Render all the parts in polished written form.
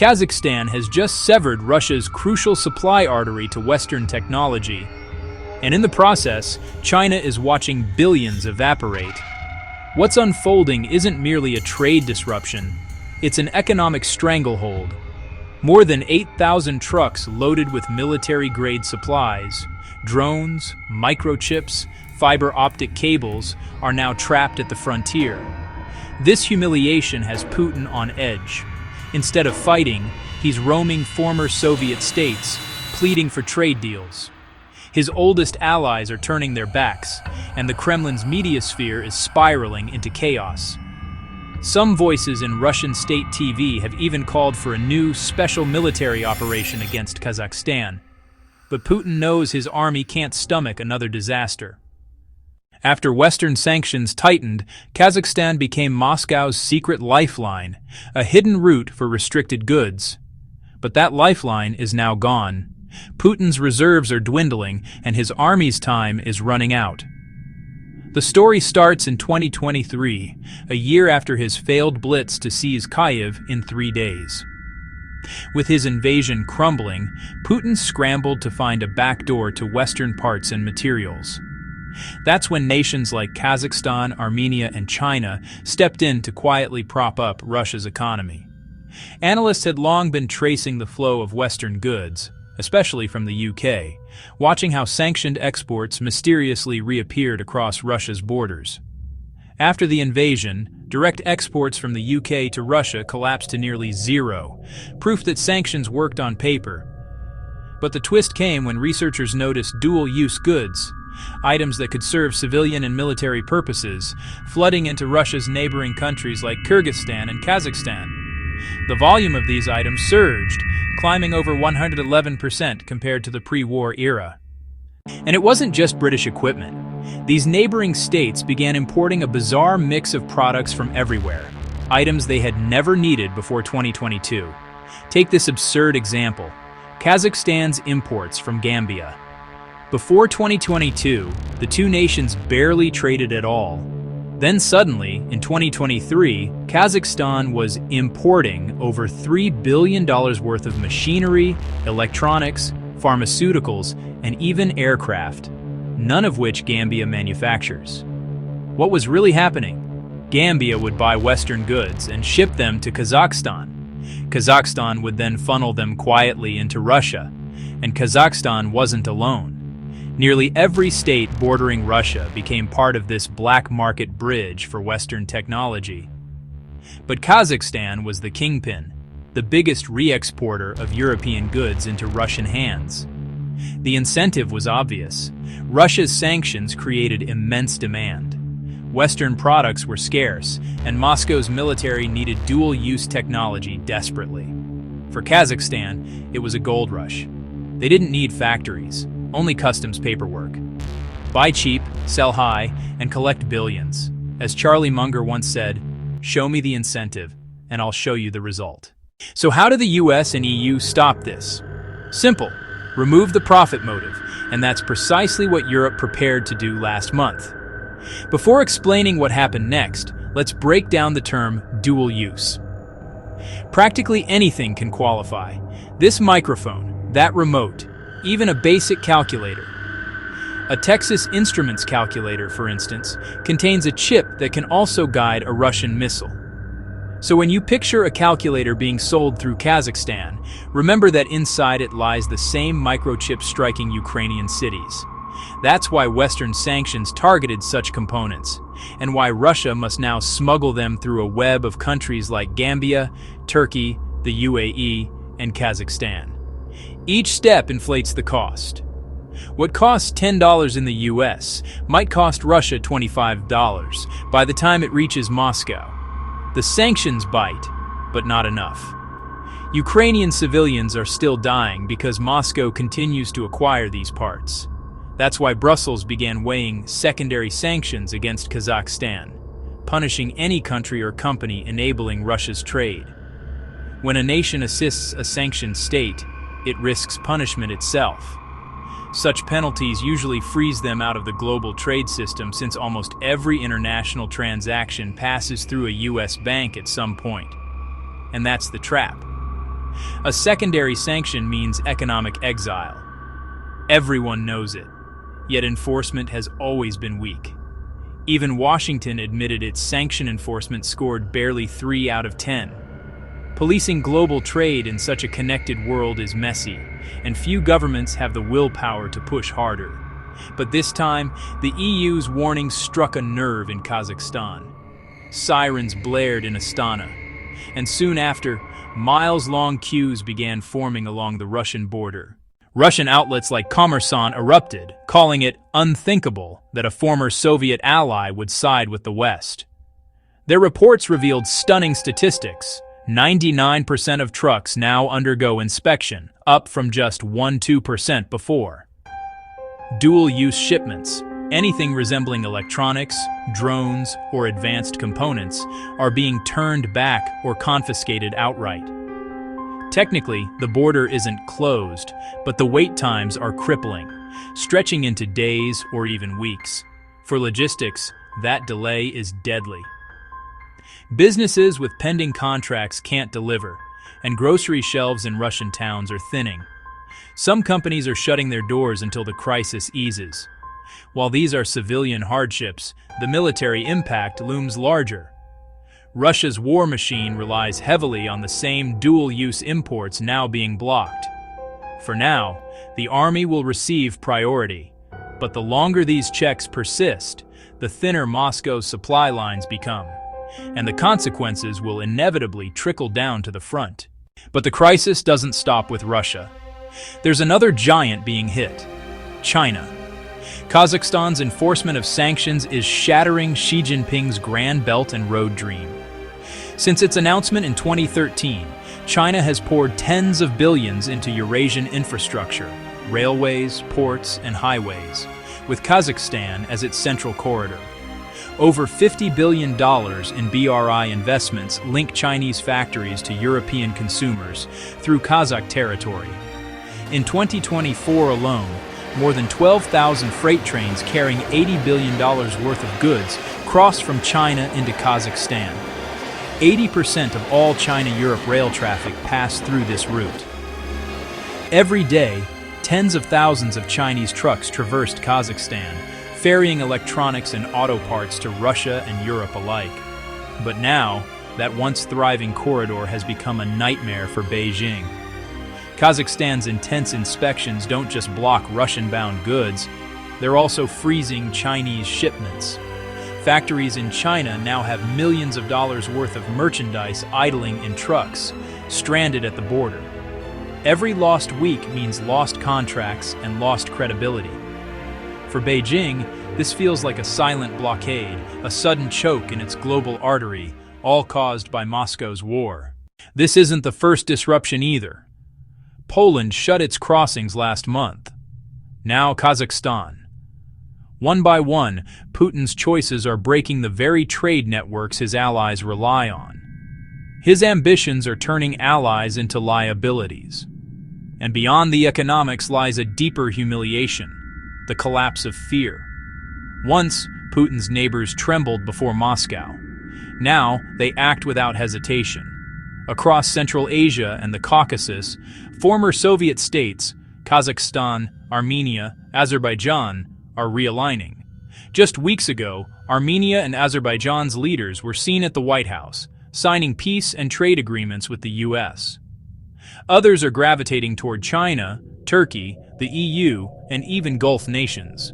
Kazakhstan has just severed Russia's crucial supply artery to Western technology, and in the process, China is watching billions evaporate. What's unfolding isn't merely a trade disruption, it's an economic stranglehold. More than 8,000 trucks loaded with military-grade supplies, drones, microchips, fiber optic cables are now trapped at the frontier. This humiliation has Putin on edge. Instead of fighting, he's roaming former Soviet states, pleading for trade deals. His oldest allies are turning their backs, and the Kremlin's media sphere is spiraling into chaos. Some voices in Russian state TV have even called for a new special military operation against Kazakhstan. But Putin knows his army can't stomach another disaster. After Western sanctions tightened, Kazakhstan became Moscow's secret lifeline, a hidden route for restricted goods. But that lifeline is now gone. Putin's reserves are dwindling, and his army's time is running out. The story starts in 2023, a year after his failed blitz to seize Kyiv in 3 days. With his invasion crumbling, Putin scrambled to find a backdoor to Western parts and materials. That's when nations like Kazakhstan, Armenia, and China stepped in to quietly prop up Russia's economy. Analysts had long been tracing the flow of Western goods, especially from the UK, watching how sanctioned exports mysteriously reappeared across Russia's borders. After the invasion, direct exports from the UK to Russia collapsed to nearly zero, proof that sanctions worked on paper. But the twist came when researchers noticed dual-use goods, items that could serve civilian and military purposes, flooding into Russia's neighboring countries like Kyrgyzstan and Kazakhstan. The volume of these items surged, climbing over 111% compared to the pre-war era. And it wasn't just British equipment. These neighboring states began importing a bizarre mix of products from everywhere, items they had never needed before 2022. Take this absurd example: Kazakhstan's imports from Gambia. Before 2022, the two nations barely traded at all. Then suddenly, in 2023, Kazakhstan was importing over $3 billion worth of machinery, electronics, pharmaceuticals, and even aircraft, none of which Gambia manufactures. What was really happening? Gambia would buy Western goods and ship them to Kazakhstan. Kazakhstan would then funnel them quietly into Russia, and Kazakhstan wasn't alone. Nearly every state bordering Russia became part of this black market bridge for Western technology. But Kazakhstan was the kingpin, the biggest re-exporter of European goods into Russian hands. The incentive was obvious. Russia's sanctions created immense demand. Western products were scarce, and Moscow's military needed dual-use technology desperately. For Kazakhstan, it was a gold rush. They didn't need factories, only customs paperwork. Buy cheap, sell high, and collect billions. As Charlie Munger once said, "Show me the incentive, and I'll show you the result." So how do the US and EU stop this? Simple. Remove the profit motive, and that's precisely what Europe prepared to do last month. Before explaining what happened next, let's break down the term dual use. Practically anything can qualify. This microphone, that remote, even a basic calculator. A Texas Instruments calculator, for instance, contains a chip that can also guide a Russian missile. So when you picture a calculator being sold through Kazakhstan, remember that inside it lies the same microchip striking Ukrainian cities. That's why Western sanctions targeted such components, and why Russia must now smuggle them through a web of countries like Gambia, Turkey, the UAE, and Kazakhstan. Each step inflates the cost. What costs $10 in the US might cost Russia $25 by the time it reaches Moscow. The sanctions bite, but not enough. Ukrainian civilians are still dying because Moscow continues to acquire these parts. That's why Brussels began weighing secondary sanctions against Kazakhstan, punishing any country or company enabling Russia's trade. When a nation assists a sanctioned state, it risks punishment itself. Such penalties usually freeze them out of the global trade system, since almost every international transaction passes through a US bank at some point. And that's the trap. A secondary sanction means economic exile. Everyone knows it, yet enforcement has always been weak. Even Washington admitted its sanction enforcement scored barely 3 out of 10. Policing global trade in such a connected world is messy, and few governments have the willpower to push harder. But this time, the EU's warning struck a nerve in Kazakhstan. Sirens blared in Astana, and soon after, miles-long queues began forming along the Russian border. Russian outlets like Kommersant erupted, calling it unthinkable that a former Soviet ally would side with the West. Their reports revealed stunning statistics. 99% of trucks now undergo inspection, up from just 1–2% before. Dual-use shipments, anything resembling electronics, drones, or advanced components, are being turned back or confiscated outright. Technically, the border isn't closed, but the wait times are crippling, stretching into days or even weeks. For logistics, that delay is deadly. Businesses with pending contracts can't deliver, and grocery shelves in Russian towns are thinning. Some companies are shutting their doors until the crisis eases. While these are civilian hardships, the military impact looms larger. Russia's war machine relies heavily on the same dual-use imports now being blocked. For now, the army will receive priority, but the longer these checks persist, the thinner Moscow's supply lines become, and the consequences will inevitably trickle down to the front. But the crisis doesn't stop with Russia. There's another giant being hit: China. Kazakhstan's enforcement of sanctions is shattering Xi Jinping's Grand Belt and Road dream. Since its announcement in 2013, China has poured tens of billions into Eurasian infrastructure, railways, ports, and highways, with Kazakhstan as its central corridor. Over $50 billion in BRI investments link Chinese factories to European consumers through Kazakh territory. In 2024 alone, more than 12,000 freight trains carrying $80 billion worth of goods crossed from China into Kazakhstan. 80% of all China-Europe rail traffic passed through this route. Every day, tens of thousands of Chinese trucks traversed Kazakhstan, ferrying electronics and auto parts to Russia and Europe alike. But now, that once thriving corridor has become a nightmare for Beijing. Kazakhstan's intense inspections don't just block Russian-bound goods, they're also freezing Chinese shipments. Factories in China now have millions of dollars worth of merchandise idling in trucks, stranded at the border. Every lost week means lost contracts and lost credibility. For Beijing, this feels like a silent blockade, a sudden choke in its global artery, all caused by Moscow's war. This isn't the first disruption either. Poland shut its crossings last month. Now Kazakhstan. One by one, Putin's choices are breaking the very trade networks his allies rely on. His ambitions are turning allies into liabilities. And beyond the economics lies a deeper humiliation: the collapse of fear. Once, Putin's neighbors trembled before Moscow. Now, they act without hesitation. Across Central Asia and the Caucasus, former Soviet states, Kazakhstan, Armenia, Azerbaijan, are realigning. Just weeks ago, Armenia and Azerbaijan's leaders were seen at the White House, signing peace and trade agreements with the U.S. Others are gravitating toward China, Turkey, the EU, and even Gulf nations.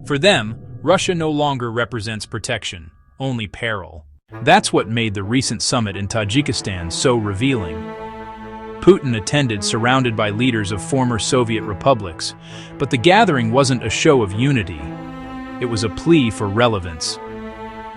For them, Russia no longer represents protection, only peril. That's what made the recent summit in Tajikistan so revealing. Putin attended surrounded by leaders of former Soviet republics, but the gathering wasn't a show of unity. It was a plea for relevance.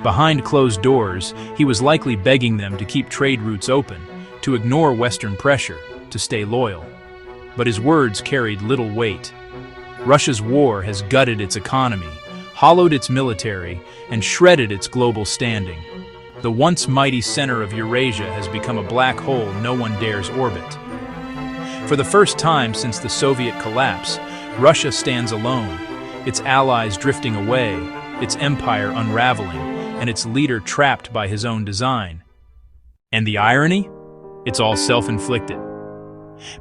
Behind closed doors, he was likely begging them to keep trade routes open, to ignore Western pressure, to stay loyal. But his words carried little weight. Russia's war has gutted its economy, hollowed its military, and shredded its global standing. The once mighty center of Eurasia has become a black hole no one dares orbit. For the first time since the Soviet collapse, Russia stands alone, its allies drifting away, its empire unraveling, and its leader trapped by his own design. And the irony? It's all self-inflicted.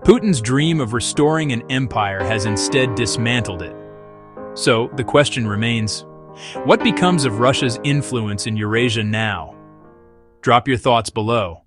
Putin's dream of restoring an empire has instead dismantled it. So, the question remains, what becomes of Russia's influence in Eurasia now? Drop your thoughts below.